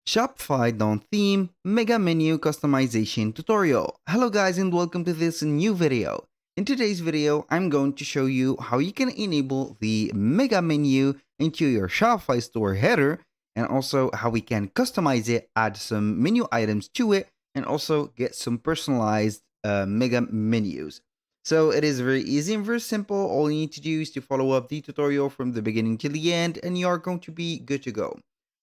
Shopify Down Theme Mega Menu Customization Tutorial. Hello guys and welcome to this new video. In today's video, I'm going to show you how you can enable the Mega Menu into your Shopify store header and also how we can customize it, add some menu items to it, and also get some personalized Mega Menus. So it is very easy and very simple. All you need to do is to follow up the tutorial from the beginning to the end and you are going to be good to go.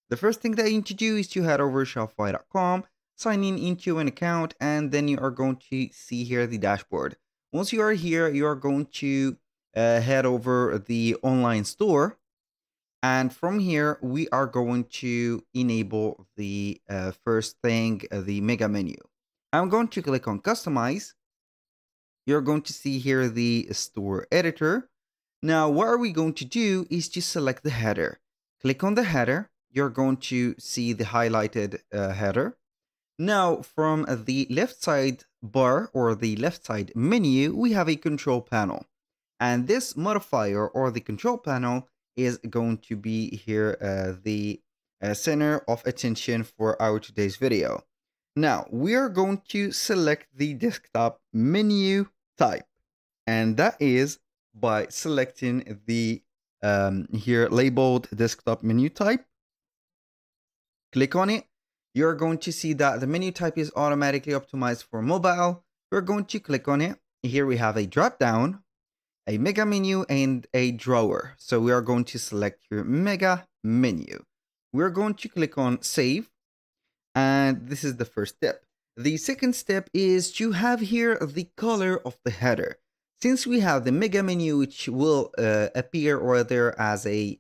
The first thing that you need to do is to head over to Shopify.com, sign in into an account, and then you are going to see here the dashboard. Once you are here, you are going to head over the online store. And from here, we are going to enable the first thing, the mega menu. I'm going to click on customize. You're going to see here the store editor. Now, what are we going to do is to select the header. Click on the header. You're going to see the highlighted header. Now, from the left side bar or the left side menu, we have a control panel. And this modifier or the control panel is going to be here the center of attention for our today's video. Now, we are going to select the desktop menu type, and that is by selecting the here labeled desktop menu type. Click on it. You're going to see that the menu type is automatically optimized for mobile. We're going to click on it. Here we have a drop down, a mega menu, and a drawer. So we are going to select your mega menu. We're going to click on save. And this is the first step. The second step is to have here the color of the header. Since we have the mega menu, which will appear either as a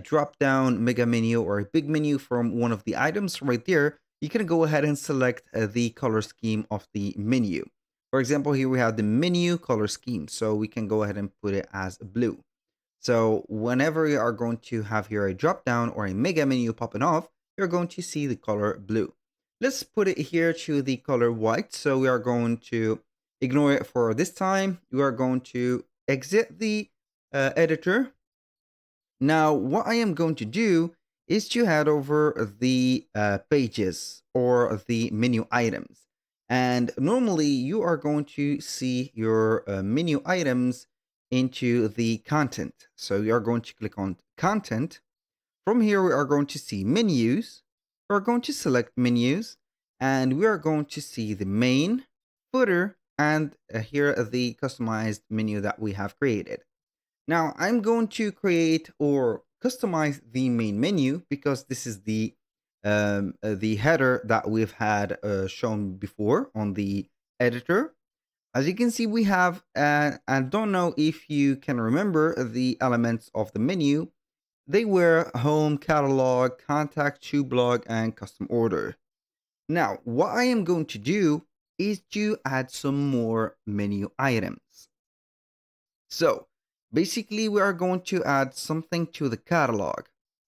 drop down mega menu or a big menu from one of the items right there, you can go ahead and select the color scheme of the menu. For example, here we have the menu color scheme. So we can go ahead and put it as blue. So whenever you are going to have here a drop down or a mega menu popping off, you're going to see the color blue. Let's put it here to the color white. So we are going to ignore it for this time. We are going to exit the editor. Now, what I am going to do is to head over the pages or the menu items. And normally you are going to see your menu items into the content. So you are going to click on content. From here, we are going to see menus. We're going to select menus and we are going to see the main, footer, and here the customized menu that we have created. Now I'm going to create or customize the main menu because this is the header that we've had shown before on the editor. As you can see, we have, I don't know if you can remember the elements of the menu. They were home, catalog, contact, to blog, and custom order. Now, what I am going to do is to add some more menu items. So basically, we are going to add something to the catalog.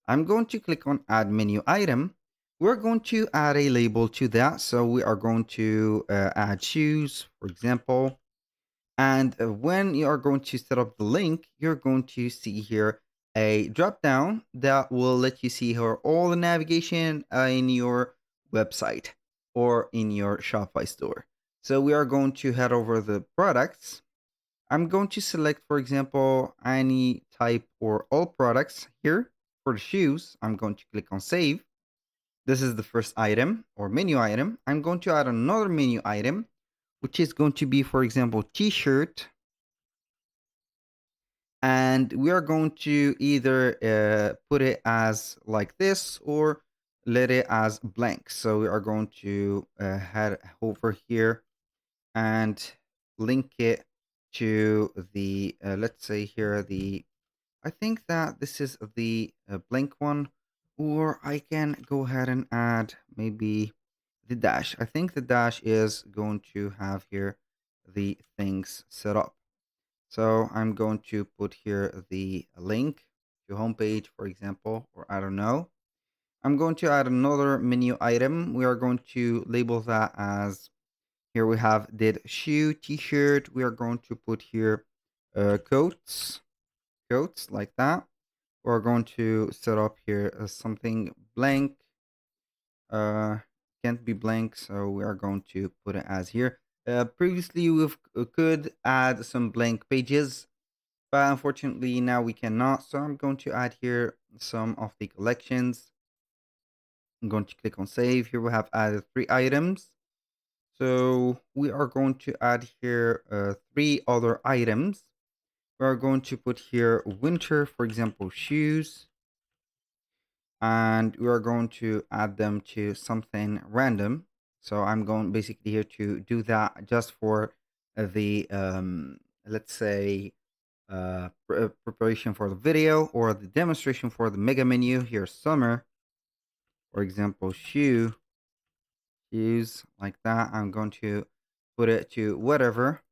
I'm going to click on add menu item. We're going to add a label to that. So we are going to add shoes, for example. And when you are going to set up the link, you're going to see here a drop down that will let you see here all the navigation in your website or in your Shopify store. So we are going to head over the products. I'm going to select, for example, any type or all products here. For the shoes, I'm going to click on save. This is the first item or menu item. I'm going to add another menu item, which is going to be, for example, t-shirt. And we are going to either put it as like this or let it as blank. So we are going to head over here and link it to the, let's say here, I think that this is the blank one, or I can go ahead and add maybe the dash. I think the dash is going to have here the things set up. So I'm going to put here the link to homepage, for example, or I don't know. I'm going to add another menu item. We are going to label that as, here we have did shoe, t-shirt. We are going to put here coats like that. We're going to set up here something blank. uh can't be blank, so we are going to put it as here. Previously we could add some blank pages, but unfortunately now we cannot, so I'm going to add here some of the collections. I'm going to click on save. Here we have added 3 items. So we are going to add here 3 other items. We are going to put here winter, for example, shoes, and we are going to add them to something random. So I'm going basically here to do that just for the let's say preparation for the video or the demonstration for the mega menu. Here, summer, for example, shoes, like that. I'm going to put it to whatever.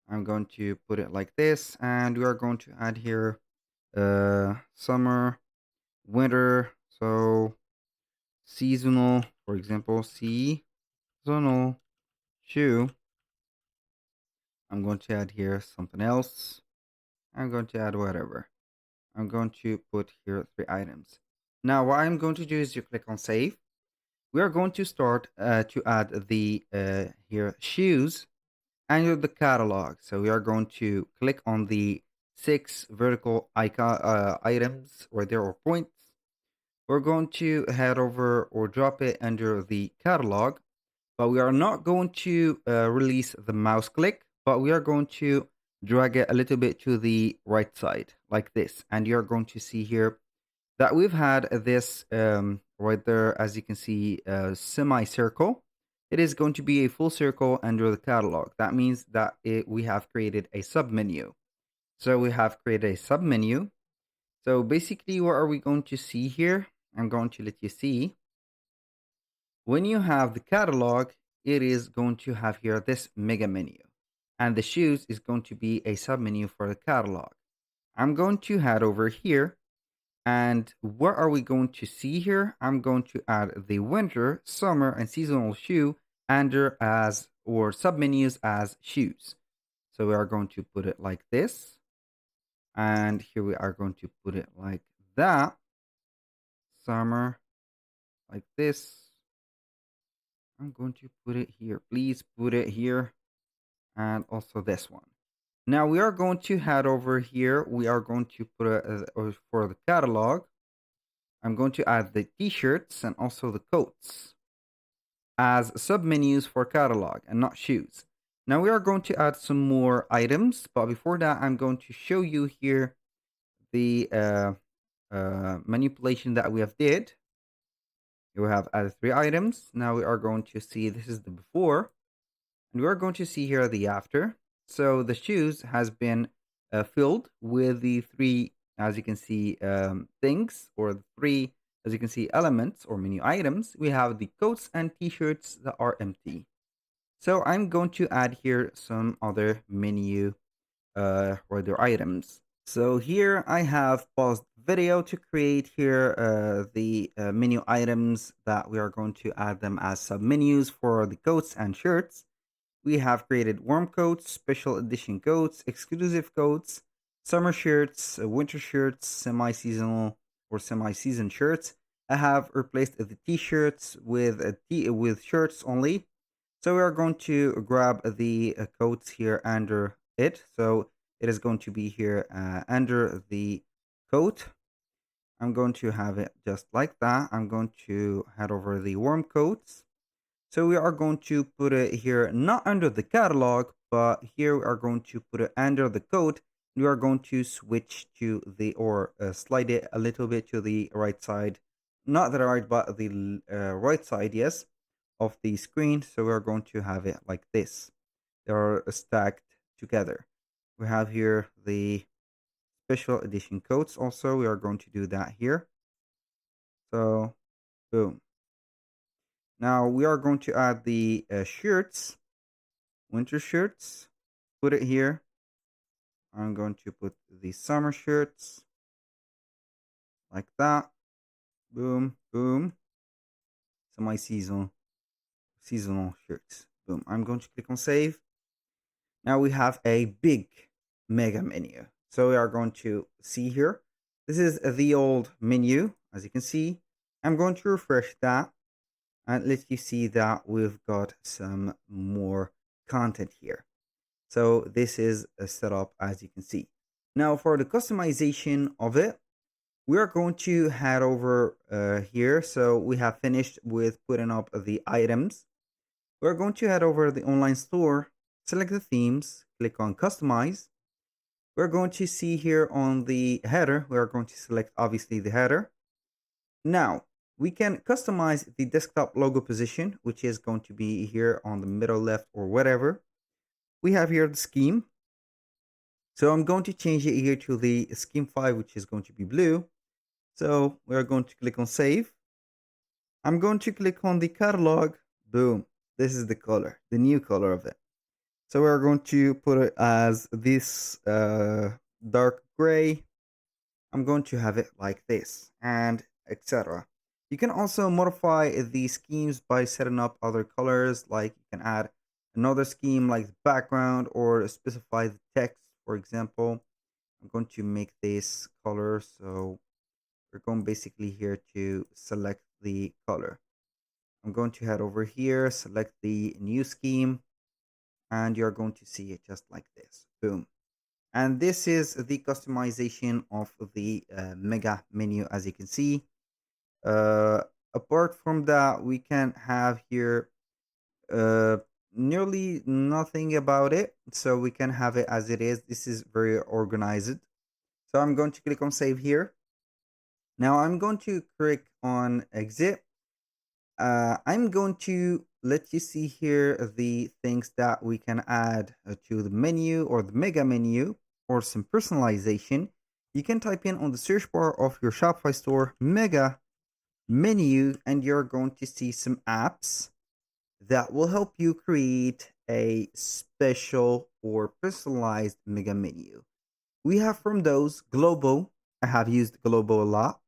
I'm going to put it like this, and we are going to add here summer, winter, so seasonal, for example, seasonal shoe. I'm going to add here something else. I'm going to add whatever. I'm going to put here 3 items. Now what I'm going to do is you click on save. We are going to start to add the here shoes under the catalog. So we are going to click on the 6 vertical icon items or there are points. We're going to head over or drop it under the catalog, but we are not going to release the mouse click, but we are going to drag it a little bit to the right side like this. And you're going to see here that we've had this right there, as you can see, semicircle. It is going to be a full circle under the catalog. That means that we have created a submenu. So we have created a submenu. So basically, what are we going to see here? I'm going to let you see. When you have the catalog, it is going to have here this mega menu. And the shoes is going to be a submenu for the catalog. I'm going to head over here. And what are we going to see here? I'm going to add the winter, summer, and seasonal shoe under as or submenus as shoes. So we are going to put it like this. And here we are going to put it like that. Summer, like this. I'm going to put it here. Please put it here. And also this one. Now we are going to head over here. We are going to put it for the catalog. I'm going to add the t-shirts and also the coats as submenus for catalog and not shoes. Now we are going to add some more items, but before that, I'm going to show you here the manipulation that we have did. Here we have added 3 items. Now we are going to see this is the before, and we are going to see here the after. So the shoes has been filled with the 3, as you can see, things, or the 3, as you can see, elements or menu items. We have the coats and t-shirts that are empty. So I'm going to add here some other menu or their items. So here I have paused video to create here the menu items that we are going to add them as submenus for the coats and shirts. We have created warm coats, special edition coats, exclusive coats, summer shirts, winter shirts, semi-seasonal or semi-season shirts. I have replaced the t-shirts with shirts only. So we are going to grab the coats here under it. So it is going to be here under the coat. I'm going to have it just like that. I'm going to head over the warm coats. So we are going to put it here, not under the catalog, but here we are going to put it under the code. We are going to switch to the, or slide it a little bit to the right side. Not the right, but the right side, yes, of the screen. So we are going to have it like this. They are stacked together. We have here the special edition codes also. We are going to do that here. So, boom. Now we are going to add the shirts, winter shirts, put it here. I'm going to put the summer shirts like that. Boom, boom. So my seasonal shirts. Boom. I'm going to click on save. Now we have a big mega menu. So we are going to see here. This is the old menu, as you can see. I'm going to refresh that. and let you see that we've got some more content here. So this is a setup as you can see. Now for the customization of it, we are going to head over here. So we have finished with putting up the items. We're going to head over the online store, select the themes, click on customize. We're going to see here on the header, we're going to select obviously the header. Now we can customize the desktop logo position, which is going to be here on the middle left or whatever. We have here the scheme. So I'm going to change it here to the scheme 5, which is going to be blue. So we're going to click on save. I'm going to click on the catalog. Boom. This is the color, the new color of it. So we're going to put it as this dark gray. I'm going to have it like this and etc. You can also modify the schemes by setting up other colors, like you can add another scheme like the background or specify the text, for example. I'm going to make this color, so we're going basically here to select the color. I'm going to head over here, select the new scheme, and you're going to see it just like this. Boom. And this is the customization of the mega menu, as you can see. Uh, Apart from that, we can have here uh, nearly nothing about it. So we can have it as it is. This is very organized. So I'm going to click on save here. Now I'm going to click on exit. I'm going to let you see here the things that we can add to the menu or the mega menu or some personalization. You can type in on the search bar of your Shopify store mega menu, and you're going to see some apps that will help you create a special or personalized mega menu. We have from those Globo. I have used Globo a lot.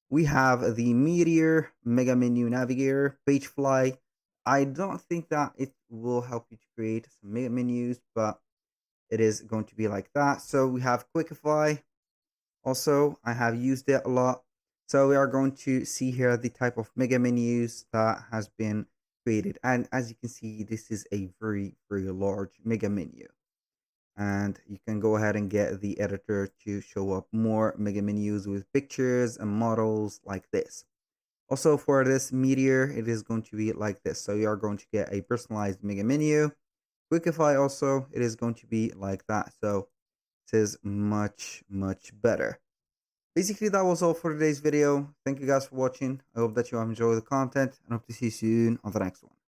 We have the Meteor Mega Menu Navigator, Pagefly. I don't think that it will help you to create some mega menus, but it is going to be like that. So we have Quickify. Also, I have used it a lot. So we are going to see here the type of mega menus that has been created. And as you can see, this is a very, very large mega menu. And you can go ahead and get the editor to show up more mega menus with pictures and models like this. Also for this Meteor, it is going to be like this. So you are going to get a personalized mega menu. Quickify also, it is going to be like that. So this is much, much better. Basically, that was all for today's video. Thank you guys for watching. I hope that you have enjoyed the content and hope to see you soon on the next one.